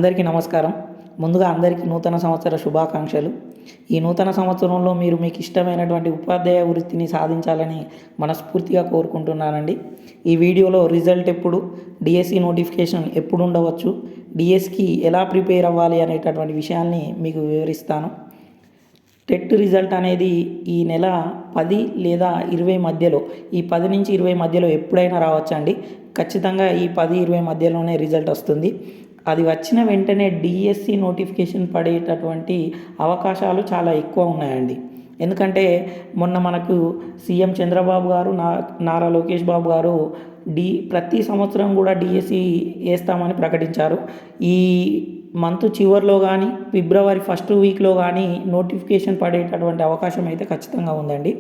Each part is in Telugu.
అందరికీ నమస్కారం. ముందుగా అందరికీ నూతన సంవత్సర శుభాకాంక్షలు. ఈ నూతన సంవత్సరంలో మీరు మీకు ఇష్టమైనటువంటి ఉపాధ్యాయ వృత్తిని సాధించాలని మనస్ఫూర్తిగా కోరుకుంటున్నానండి. ఈ వీడియోలో రిజల్ట్ ఎప్పుడు, డిఎస్సి నోటిఫికేషన్ ఎప్పుడు ఉండవచ్చు, డిఎస్సికి ఎలా ప్రిపేర్ అవ్వాలి అనేటటువంటి విషయాల్ని మీకు వివరిస్తాను. టెట్ రిజల్ట్ అనేది ఈ నెల 10 లేదా 20 మధ్యలో, ఈ 10 నుంచి 20 మధ్యలో ఎప్పుడైనా రావచ్చండి. ఖచ్చితంగా ఈ 10-20 మధ్యలోనే రిజల్ట్ వస్తుంది. అది వచ్చిన వెంటనే డిఎస్సి నోటిఫికేషన్ పడేటటువంటి అవకాశాలు చాలా ఎక్కువ ఉన్నాయండి. ఎందుకంటే మొన్న మనకు సీఎం చంద్రబాబు గారు, నారా లోకేష్ బాబు గారు ప్రతి సంవత్సరం కూడా డిఎస్సి వేస్తామని ప్రకటించారు. ఈ మంత్ చివరిలో కానీ ఫిబ్రవరి ఫస్ట్ వీక్లో కానీ నోటిఫికేషన్ పడేటటువంటి అవకాశం అయితే ఖచ్చితంగా ఉందండి.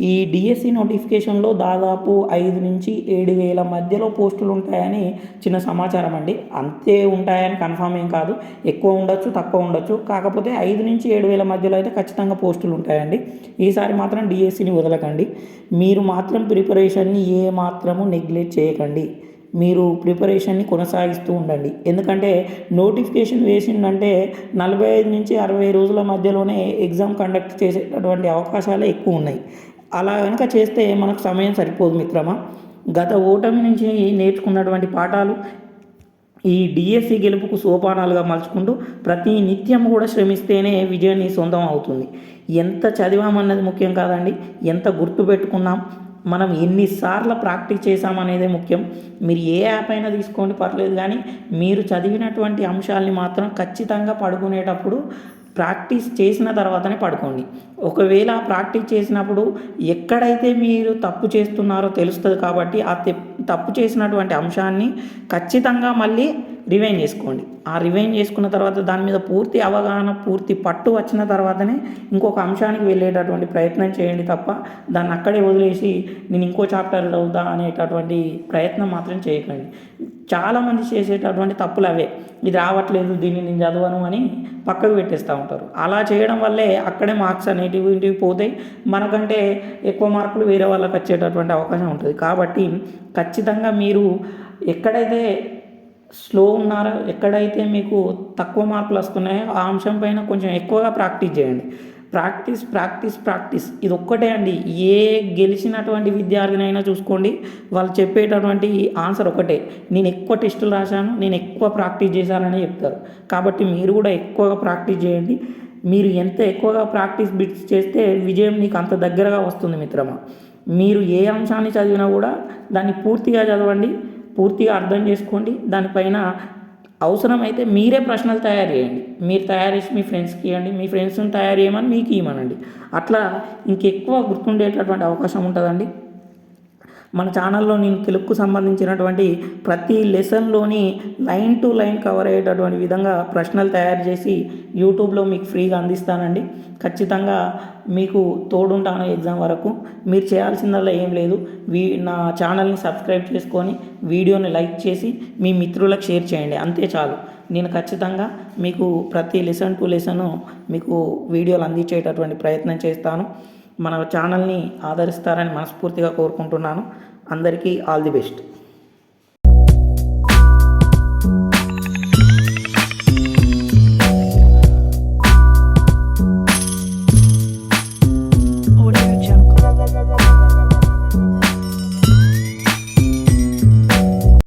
ఈ డిఎస్సి నోటిఫికేషన్లో దాదాపు 5 నుంచి 7 వేల మధ్యలో పోస్టులు ఉంటాయని చిన్న సమాచారం అండి. అంతే ఉంటాయని కన్ఫామ్ ఏం కాదు, ఎక్కువ ఉండొచ్చు, తక్కువ ఉండొచ్చు. కాకపోతే 5 నుంచి 7 వేల మధ్యలో అయితే ఖచ్చితంగా పోస్టులు ఉంటాయండి. ఈసారి మాత్రం డిఎస్సిని వదలకండి. మీరు మాత్రం ప్రిపరేషన్ని ఏ మాత్రము నెగ్లెక్ట్ చేయకండి. మీరు ప్రిపరేషన్ని కొనసాగిస్తూ ఉండండి. ఎందుకంటే నోటిఫికేషన్ వేసిందంటే 45 నుంచి 60 రోజుల మధ్యలోనే ఎగ్జామ్ కండక్ట్ చేసేటటువంటి అవకాశాలే ఎక్కువ ఉన్నాయి. అలా కనుక చేస్తే మనకు సమయం సరిపోదు మిత్రమా. గత ఓటమి నుంచి నేర్చుకున్నటువంటి పాఠాలు ఈ డిఎస్సి గెలుపుకు సోపానాలుగా మలుచుకుంటూ ప్రతి నిత్యం కూడా శ్రమిస్తేనే విజయాన్ని సొంతం అవుతుంది. ఎంత చదివామన్నది ముఖ్యం కాదండి, ఎంత గుర్తుపెట్టుకున్నాం, మనం ఎన్నిసార్లు ప్రాక్టీస్ చేసామనేదే ముఖ్యం. మీరు ఏ యాప్ అయినా తీసుకోండి, పర్లేదు, కానీ మీరు చదివినటువంటి అంశాలని మాత్రం ఖచ్చితంగా పడుకునేటప్పుడు ప్రాక్టీస్ చేసిన తర్వాతనే పడుకోండి. ఒకవేళ ప్రాక్టీస్ చేసినప్పుడు ఎక్కడైతే మీరు తప్పు చేస్తున్నారో తెలుస్తుంది. కాబట్టి ఆ తప్పు చేసినటువంటి అంశాన్ని ఖచ్చితంగా మళ్ళీ రివైండ్ చేసుకోండి. ఆ రివైండ్ చేసుకున్న తర్వాత దాని మీద పూర్తి అవగాహన, పూర్తి పట్టు వచ్చిన తర్వాతనే ఇంకొక అంశానికి వెళ్ళేటటువంటి ప్రయత్నం చేయండి తప్ప దాన్ని అక్కడే వదిలేసి నేను ఇంకో చాప్టర్ చదువుతా అనేటటువంటి ప్రయత్నం మాత్రం చేయకండి. చాలామంది చేసేటటువంటి తప్పులు అవే. ఇది రావట్లేదు, దీన్ని నేను చదవను అని పక్కకు పెట్టేస్తూ ఉంటారు. అలా చేయడం వల్లే అక్కడే మార్క్స్ అనేటివి పోతాయి. మనకంటే ఎక్కువ మార్కులు వేరే వాళ్ళకి వచ్చేటటువంటి అవకాశం ఉంటుంది. కాబట్టి ఖచ్చితంగా మీరు ఎక్కడైతే స్లో ఉన్నారో, ఎక్కడైతే మీకు తక్కువ మార్కులు వస్తున్నాయో ఆ అంశం పైన కొంచెం ఎక్కువగా ప్రాక్టీస్ చేయండి. ప్రాక్టీస్ ప్రాక్టీస్ ప్రాక్టీస్ ఇది ఒక్కటే అండి. ఏ గెలిచినటువంటి విద్యార్థినైనా చూసుకోండి, వాళ్ళు చెప్పేటటువంటి ఆన్సర్ ఒకటే, నేను ఎక్కువ టెస్టులు రాశాను, నేను ఎక్కువ ప్రాక్టీస్ చేశానని చెప్తారు. కాబట్టి మీరు కూడా ఎక్కువగా ప్రాక్టీస్ చేయండి. మీరు ఎంత ఎక్కువగా ప్రాక్టీస్ బిట్స్ చేస్తే విజయం మీకు అంత దగ్గరగా వస్తుంది మిత్రమా. మీరు ఏ అంశాన్ని చదివినా కూడా దాన్ని పూర్తిగా చదవండి, పూర్తిగా అర్థం చేసుకోండి. దానిపైన అవసరమైతే మీరే ప్రశ్నలు తయారు చేయండి. మీరు తయారు చేసి మీ ఫ్రెండ్స్కి ఇవ్వండి, మీ ఫ్రెండ్స్ని తయారు చేయమని మీకు ఇవ్వమనండి. అట్లా ఇంకెక్కువ గుర్తుండేటటువంటి అవకాశం ఉంటుందండి. మన ఛానల్లో నేను తెలుగుకు సంబంధించినటువంటి ప్రతి లెసన్లోని లైన్ టు లైన్ కవర్ అయ్యేటటువంటి విధంగా ప్రశ్నలు తయారు చేసి యూట్యూబ్లో మీకు ఫ్రీగా అందిస్తానండి. ఖచ్చితంగా మీకు తోడుంటాను ఎగ్జామ్ వరకు. మీరు చేయాల్సిందల్లా ఏం లేదు, నా ఛానల్ని సబ్స్క్రైబ్ చేసుకొని వీడియోని లైక్ చేసి మీ మిత్రులకు షేర్ చేయండి, అంతే చాలు. నేను ఖచ్చితంగా మీకు ప్రతి లెసన్ టు లెసన్ మీకు వీడియోలు అందించేటటువంటి ప్రయత్నం చేస్తాను. మన ఛానల్ని ఆదరిస్తారని మనస్ఫూర్తిగా కోరుకుంటున్నాను. అందరికీ ఆల్ ది బెస్ట్.